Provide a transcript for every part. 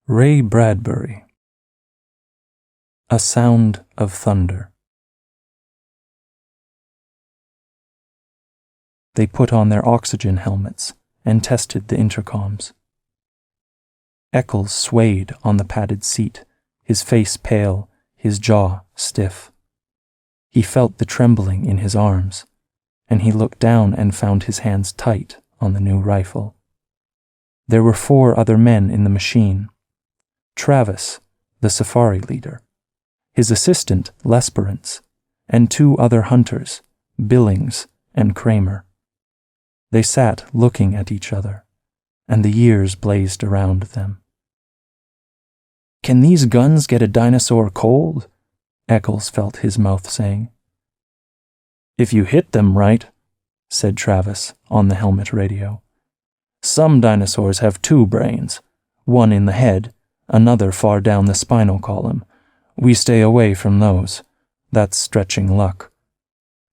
Ray Bradbury. A Sound of Thunder. They put on their oxygen helmets and tested the intercoms. Eccles swayed on the padded seat, his face pale, his jaw stiff. He felt the trembling in his arms, and he looked down and found his hands tight on the new rifle. There were 4 other men in the machine. Travis, the safari leader, his assistant Lesperance, and 2 other hunters, Billings and Kramer. They sat looking at each other, and the years blazed around them. "Can these guns get a dinosaur cold?" Eccles felt his mouth saying. "If you hit them right," said Travis on the helmet radio. "Some dinosaurs have 2 brains, one in the head, another far down the spinal column. We stay away from those. That's stretching luck.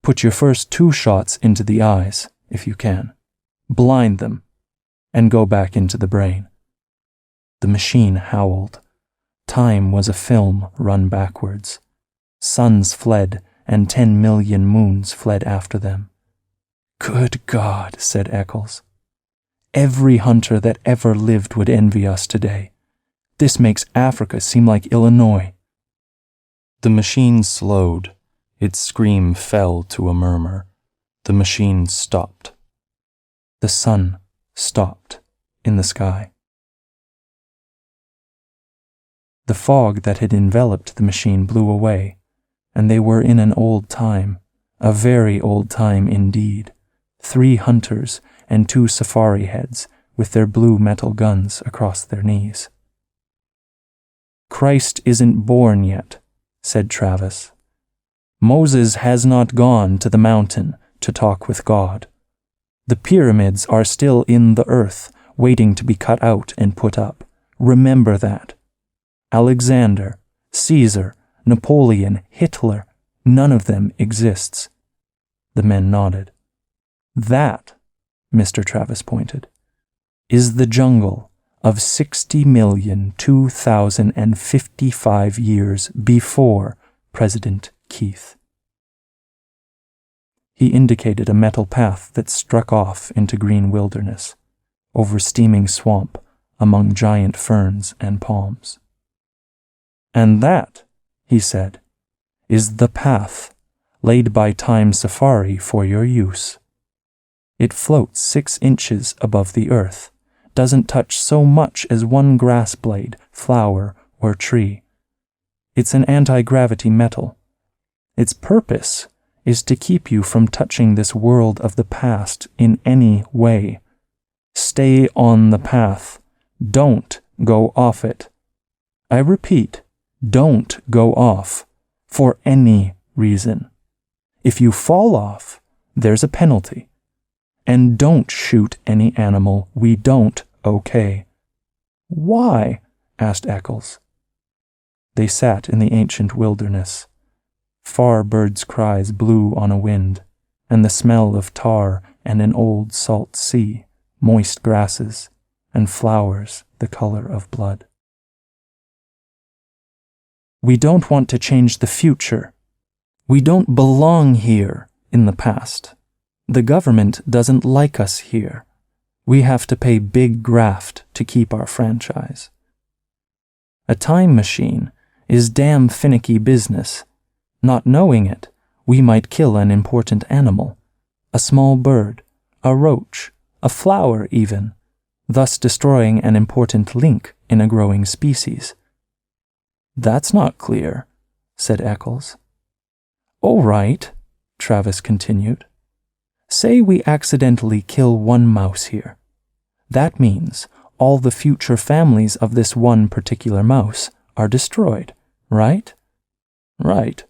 Put your first 2 shots into the eyes, if you can. Blind them, and go back into the brain." The machine howled. Time was a film run backwards. Suns fled, and 10 million moons fled after them. "Good God," said Eccles. "Every hunter that ever lived would envy us today. This makes Africa seem like Illinois." The machine slowed. Its scream fell to a murmur. The machine stopped. The sun stopped in the sky. The fog that had enveloped the machine blew away, and they were in an old time, a very old time indeed. 3 hunters and 2 safari heads with their blue metal guns across their knees. "Christ isn't born yet," said Travis. "Moses has not gone to the mountain to talk with God. The pyramids are still in the earth, waiting to be cut out and put up. Remember that. Alexander, Caesar, Napoleon, Hitler, none of them exists." The men nodded. "That," Mr. Travis pointed, "is the jungle of 60,002,055 years before President Keith." He indicated a metal path that struck off into green wilderness, over steaming swamp, among giant ferns and palms. "And that," he said, "is the path laid by Time Safari for your use. It floats 6 inches above the earth, doesn't touch so much as 1 grass blade, flower, or tree. It's an anti-gravity metal. Its purpose is to keep you from touching this world of the past in any way. Stay on the path. Don't go off it. I repeat, don't go off, for any reason. If you fall off, there's a penalty. And don't shoot any animal we don't okay." "Why?" asked Eccles. They sat in the ancient wilderness. Far birds' cries blew on a wind, and the smell of tar and an old salt sea, moist grasses, and flowers the color of blood. "We don't want to change the future. We don't belong here in the past. The government doesn't like us here. We have to pay big graft to keep our franchise. A time machine is damn finicky business. Not knowing it, we might kill an important animal, a small bird, a roach, a flower even, thus destroying an important link in a growing species." "That's not clear," said Eccles. "All right," Travis continued. "Say we accidentally kill 1 mouse here. That means all the future families of this one particular mouse are destroyed, right?" "Right,"